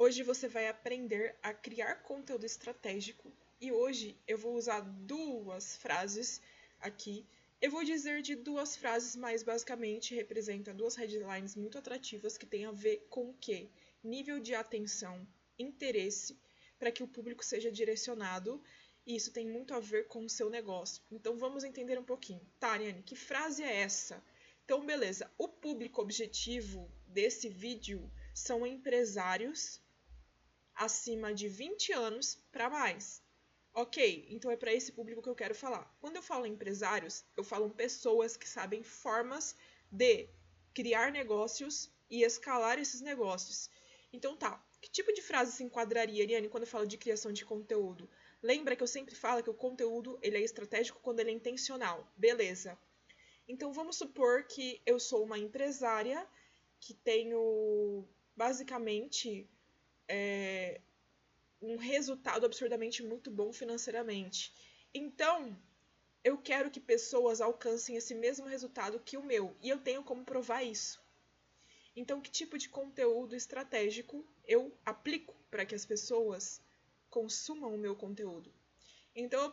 Hoje você vai aprender a criar conteúdo estratégico e hoje eu vou usar duas frases aqui. Eu vou dizer de duas frases, mas basicamente representa duas headlines muito atrativas que têm a ver com o quê? Nível de atenção, interesse, para que o público seja direcionado, e isso tem muito a ver com o seu negócio. Então vamos entender um pouquinho. Tá, Ariane, que frase é essa? Então, beleza. O público objetivo desse vídeo são empresários acima de 20 anos para mais. Ok, então é para esse público que eu quero falar. Quando eu falo empresários, eu falo pessoas que sabem formas de criar negócios e escalar esses negócios. Então tá, que tipo de frase se enquadraria, Ariane, quando eu falo de criação de conteúdo? Lembra que eu sempre falo que o conteúdo ele é estratégico quando ele é intencional. Beleza. Então vamos supor que eu sou uma empresária que tenho basicamente um resultado absurdamente muito bom financeiramente. Então, eu quero que pessoas alcancem esse mesmo resultado que o meu, e eu tenho como provar isso. Então, que tipo de conteúdo estratégico eu aplico para que as pessoas consumam o meu conteúdo? Então,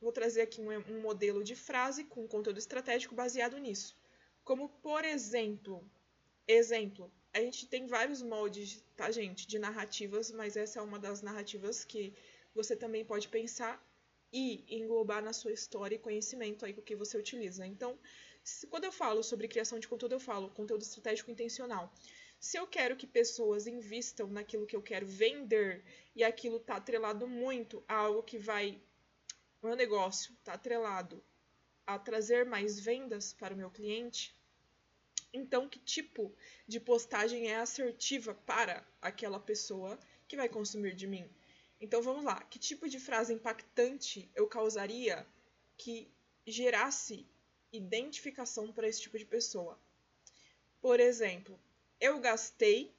vou trazer aqui um modelo de frase com conteúdo estratégico baseado nisso. Como, por exemplo, a gente tem vários moldes, tá, gente, de narrativas, mas essa é uma das narrativas que você também pode pensar e englobar na sua história e conhecimento aí com o que você utiliza. Então, quando eu falo sobre criação de conteúdo, eu falo conteúdo estratégico intencional. Se eu quero que pessoas invistam naquilo que eu quero vender e aquilo está atrelado muito a algo que vai... O meu negócio está atrelado a trazer mais vendas para o meu cliente, então, que tipo de postagem é assertiva para aquela pessoa que vai consumir de mim? Então, vamos lá. Que tipo de frase impactante eu causaria que gerasse identificação para esse tipo de pessoa? Por exemplo, eu gastei,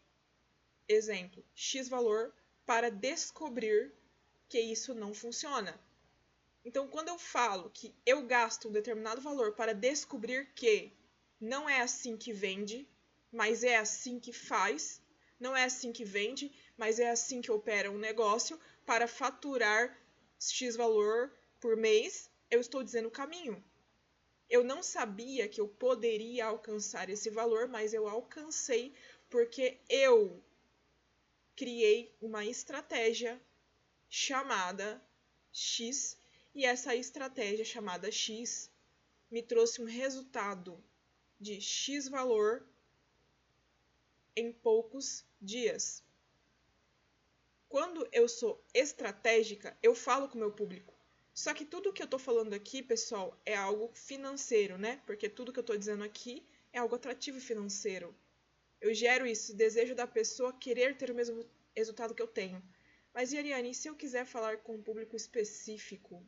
X valor para descobrir que isso não funciona. Então, quando eu falo que eu gasto um determinado valor para descobrir que não é assim que vende, mas é assim que faz, não é assim que vende, mas é assim que opera um negócio para faturar X valor por mês, eu estou dizendo o caminho. Eu não sabia que eu poderia alcançar esse valor, mas eu alcancei porque eu criei uma estratégia chamada X, e essa estratégia chamada X me trouxe um resultado de X valor em poucos dias. Quando eu sou estratégica, eu falo com o meu público. Só que tudo que eu estou falando aqui, pessoal, é algo financeiro, né? Porque tudo que eu estou dizendo aqui é algo atrativo financeiro. Eu gero isso, desejo da pessoa querer ter o mesmo resultado que eu tenho. Mas, Ariane, e se eu quiser falar com um público específico?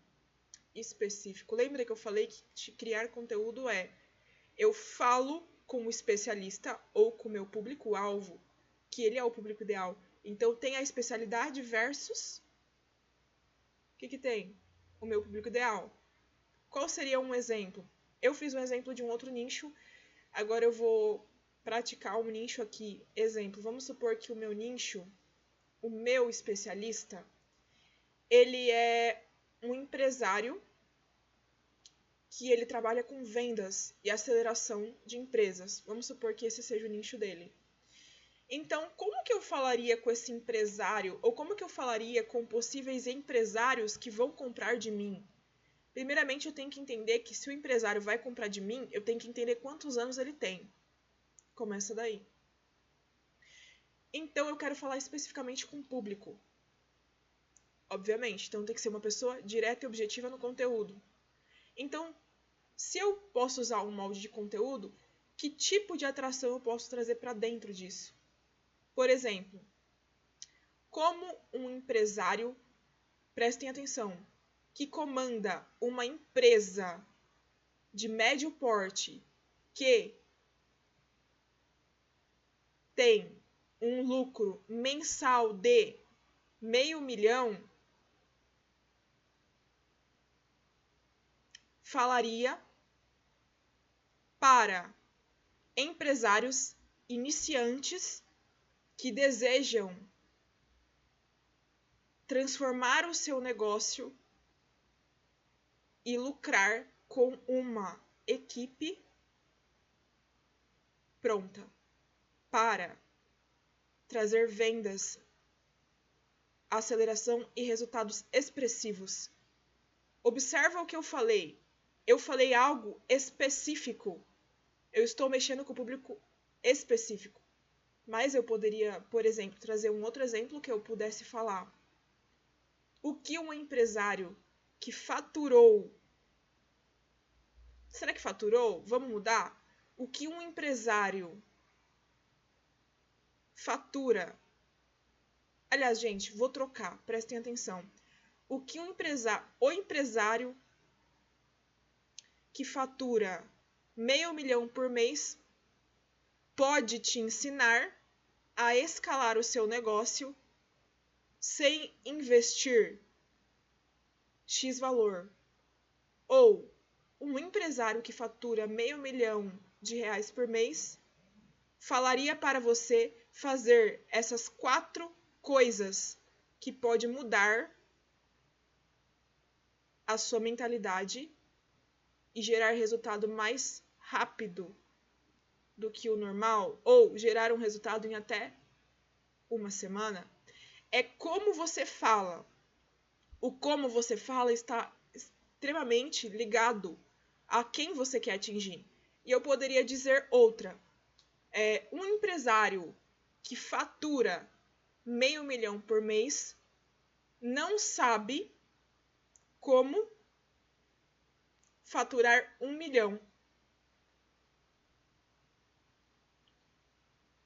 Lembra que eu falei que criar conteúdo eu falo com o especialista ou com o meu público-alvo, que ele é o público ideal. Então, tem a especialidade versus... O que tem? O meu público ideal. Qual seria um exemplo? Eu fiz um exemplo de um outro nicho, agora eu vou praticar um nicho aqui. Exemplo, vamos supor que o meu nicho, o meu especialista, ele é um empresário que ele trabalha com vendas e aceleração de empresas. Vamos supor que esse seja o nicho dele. Então, como que eu falaria com esse empresário, ou como que eu falaria com possíveis empresários que vão comprar de mim? Primeiramente, eu tenho que entender que se o empresário vai comprar de mim, eu tenho que entender quantos anos ele tem. Começa daí. Então, eu quero falar especificamente com o público. Obviamente, então tem que ser uma pessoa direta e objetiva no conteúdo. Então, se eu posso usar um molde de conteúdo, que tipo de atração eu posso trazer para dentro disso? Por exemplo, como um empresário, prestem atenção, que comanda uma empresa de médio porte que tem um lucro mensal de R$500 mil, falaria para empresários iniciantes que desejam transformar o seu negócio e lucrar com uma equipe pronta para trazer vendas, aceleração e resultados expressivos. Observa o que eu falei. Eu falei algo específico. Eu estou mexendo com o público específico. Mas eu poderia, por exemplo, trazer um outro exemplo que eu pudesse falar. O que um empresário que faturou... Será que faturou? Vamos mudar? O que um empresário fatura... Aliás, gente, vou trocar, prestem atenção. O que o empresário que fatura R$500 mil por mês pode te ensinar a escalar o seu negócio sem investir X valor. Ou um empresário que fatura R$500 mil por mês falaria para você fazer essas 4 coisas que pode mudar a sua mentalidade e gerar resultado mais rápido do que o normal, ou gerar um resultado em até uma semana. É como você fala. O como você fala está extremamente ligado a quem você quer atingir. E eu poderia dizer outra. Um empresário que fatura R$500 mil por mês não sabe como faturar R$1 milhão.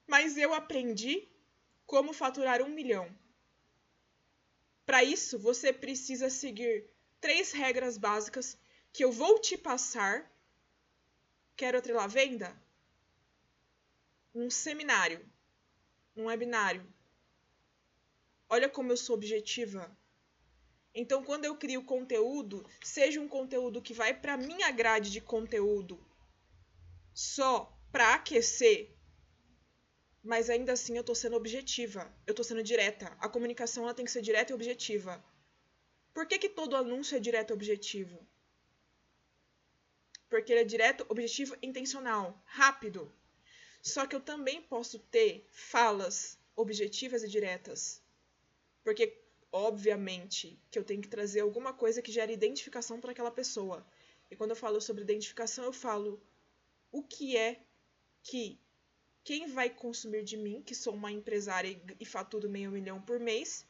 Mas eu aprendi como faturar R$1 milhão. Para isso, você precisa seguir 3 regras básicas que eu vou te passar. Quero atrelar venda? Num seminário, num webinário. Olha como eu sou objetiva. Então, quando eu crio conteúdo, seja um conteúdo que vai para minha grade de conteúdo só para aquecer, mas ainda assim eu estou sendo objetiva, eu estou sendo direta. A comunicação ela tem que ser direta e objetiva. Por que todo anúncio é direto e objetivo? Porque ele é direto, objetivo e intencional, rápido. Só que eu também posso ter falas objetivas e diretas. Porque, obviamente, que eu tenho que trazer alguma coisa que gere identificação para aquela pessoa. E quando eu falo sobre identificação, eu falo o que é que quem vai consumir de mim, que sou uma empresária e faturo R$500 mil por mês,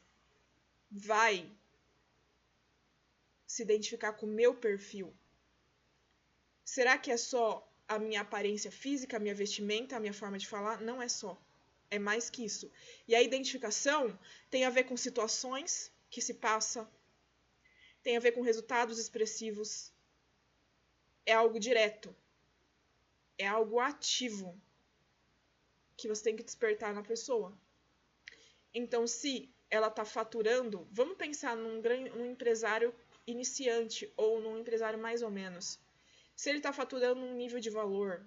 vai se identificar com o meu perfil. Será que é só a minha aparência física, a minha vestimenta, a minha forma de falar? Não é só. É mais que isso. E a identificação tem a ver com situações que se passa, tem a ver com resultados expressivos. É algo direto. É algo ativo que você tem que despertar na pessoa. Então, se ela está faturando, vamos pensar num empresário iniciante ou num empresário mais ou menos. Se ele está faturando um nível de valor,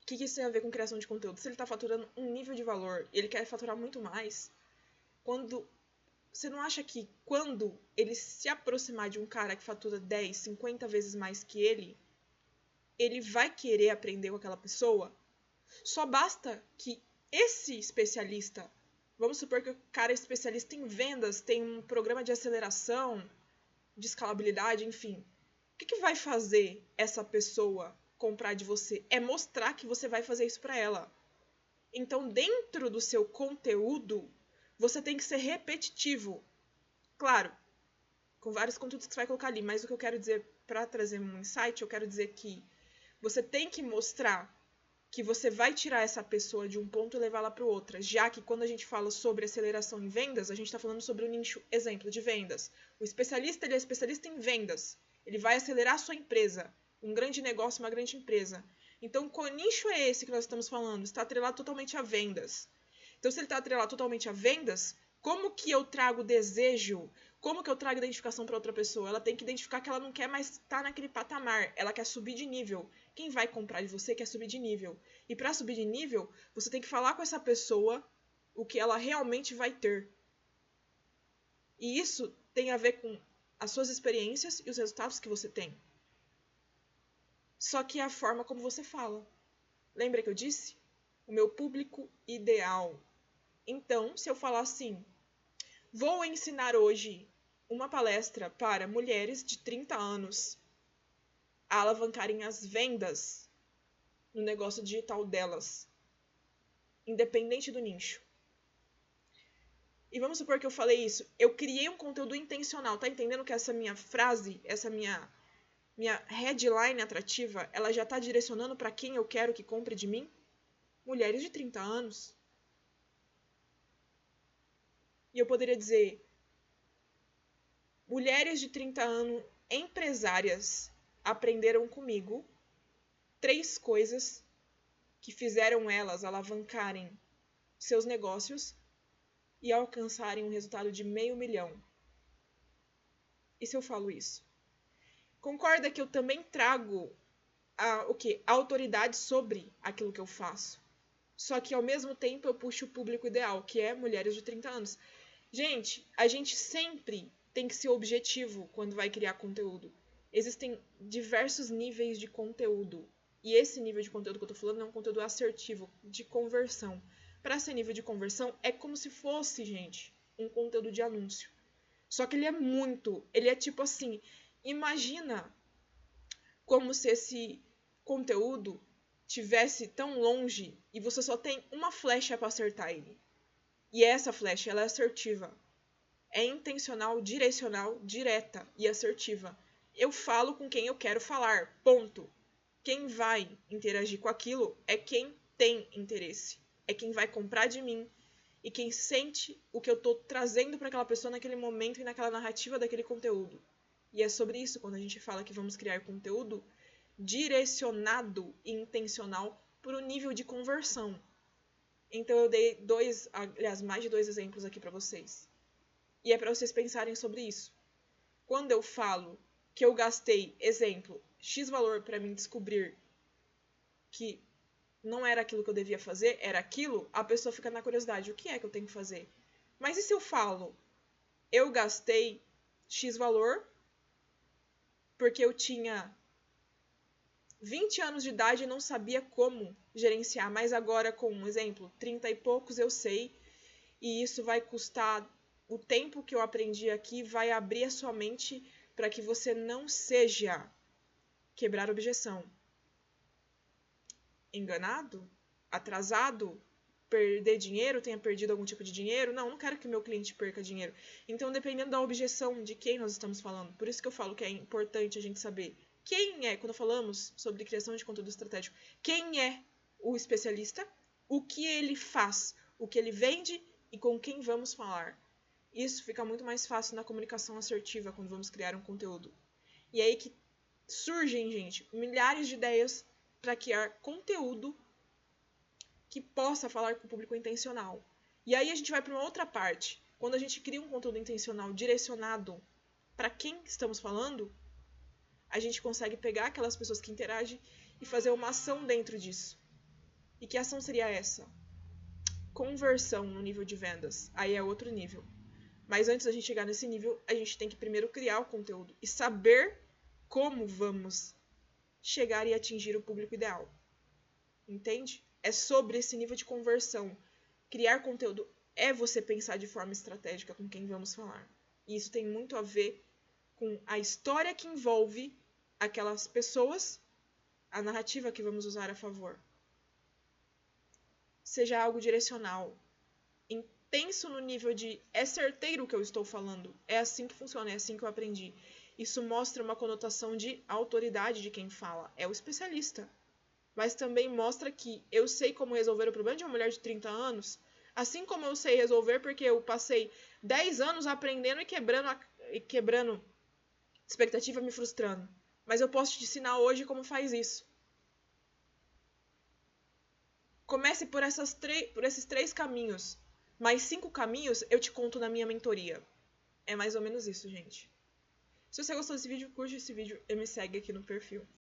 o que isso tem a ver com criação de conteúdo? Se ele está faturando um nível de valor e ele quer faturar muito mais, você não acha que quando ele se aproximar de um cara que fatura 10, 50 vezes mais que ele vai querer aprender com aquela pessoa? Só basta que esse especialista, vamos supor que o cara é especialista em vendas, tem um programa de aceleração, de escalabilidade, enfim. O que vai fazer essa pessoa comprar de você? É mostrar que você vai fazer isso para ela. Então, dentro do seu conteúdo, você tem que ser repetitivo. Claro, com vários conteúdos que você vai colocar ali, mas o que eu quero dizer, para trazer um insight, eu quero dizer que você tem que mostrar que você vai tirar essa pessoa de um ponto e levá-la para o outro. Já que quando a gente fala sobre aceleração em vendas, a gente está falando sobre um nicho, exemplo, de vendas. O especialista, ele é especialista em vendas. Ele vai acelerar a sua empresa, um grande negócio, uma grande empresa. Então, qual nicho é esse que nós estamos falando? Está atrelado totalmente a vendas. Então, se ele está atrelado totalmente a vendas, como que eu trago desejo? Como que eu trago identificação para outra pessoa? Ela tem que identificar que ela não quer mais estar naquele patamar. Ela quer subir de nível. Quem vai comprar de você quer subir de nível. E para subir de nível, você tem que falar com essa pessoa o que ela realmente vai ter. E isso tem a ver com as suas experiências e os resultados que você tem. Só que é a forma como você fala. Lembra que eu disse? O meu público ideal. Então, se eu falar assim, vou ensinar hoje uma palestra para mulheres de 30 anos a alavancarem as vendas no negócio digital delas, independente do nicho. E vamos supor que eu falei isso, eu criei um conteúdo intencional, tá entendendo que essa minha frase, essa minha headline atrativa, ela já tá direcionando para quem eu quero que compre de mim? Mulheres de 30 anos. E eu poderia dizer, mulheres de 30 anos empresárias aprenderam comigo 3 coisas que fizeram elas alavancarem seus negócios e alcançarem um resultado de 500 mil. E se eu falo isso? Concorda que eu também trago a autoridade sobre aquilo que eu faço. Só que ao mesmo tempo eu puxo o público ideal, que é mulheres de 30 anos. Gente, a gente sempre tem que ser objetivo quando vai criar conteúdo. Existem diversos níveis de conteúdo. E esse nível de conteúdo que eu tô falando é um conteúdo assertivo, de conversão. Para ser nível de conversão, é como se fosse, gente, um conteúdo de anúncio. Só que ele é tipo assim, imagina como se esse conteúdo tivesse tão longe e você só tem uma flecha para acertar ele. E essa flecha, ela é assertiva. É intencional, direcional, direta e assertiva. Eu falo com quem eu quero falar, ponto. Quem vai interagir com aquilo é quem tem interesse. É quem vai comprar de mim e quem sente o que eu estou trazendo para aquela pessoa naquele momento e naquela narrativa daquele conteúdo. E é sobre isso quando a gente fala que vamos criar conteúdo direcionado e intencional para o nível de conversão. Então eu dei mais de 2 exemplos aqui para vocês. E é para vocês pensarem sobre isso. Quando eu falo que eu gastei, exemplo, X valor para mim descobrir que não era aquilo que eu devia fazer, era aquilo, a pessoa fica na curiosidade, o que é que eu tenho que fazer? Mas e se eu falo, eu gastei X valor porque eu tinha 20 anos de idade e não sabia como gerenciar, mas agora com, um exemplo, 30 e poucos eu sei, e isso vai custar o tempo que eu aprendi aqui, vai abrir a sua mente para que você não seja quebrar objeção. Enganado? Atrasado? Perder dinheiro? Tenha perdido algum tipo de dinheiro? Não quero que o meu cliente perca dinheiro. Então, dependendo da objeção de quem nós estamos falando, por isso que eu falo que é importante a gente saber quem é, quando falamos sobre criação de conteúdo estratégico, quem é o especialista, o que ele faz, o que ele vende e com quem vamos falar. Isso fica muito mais fácil na comunicação assertiva quando vamos criar um conteúdo. E é aí que surgem, gente, milhares de ideias para criar conteúdo que possa falar com o público intencional. E aí a gente vai para uma outra parte. Quando a gente cria um conteúdo intencional direcionado para quem estamos falando, a gente consegue pegar aquelas pessoas que interagem e fazer uma ação dentro disso. E que ação seria essa? Conversão no nível de vendas. Aí é outro nível. Mas antes da gente chegar nesse nível, a gente tem que primeiro criar o conteúdo e saber como vamos chegar e atingir o público ideal. Entende? É sobre esse nível de conversão. Criar conteúdo é você pensar de forma estratégica com quem vamos falar. E isso tem muito a ver com a história que envolve aquelas pessoas, a narrativa que vamos usar a favor. Seja algo direcional. Penso no nível de é certeiro o que eu estou falando. É assim que funciona, é assim que eu aprendi. Isso mostra uma conotação de autoridade de quem fala. É o especialista. Mas também mostra que eu sei como resolver o problema de uma mulher de 30 anos, assim como eu sei resolver porque eu passei 10 anos aprendendo e quebrando expectativa, me frustrando. Mas eu posso te ensinar hoje como faz isso. Comece por esses 3 caminhos. Mais 5 caminhos eu te conto na minha mentoria. É mais ou menos isso, gente. Se você gostou desse vídeo, curte esse vídeo e me segue aqui no perfil.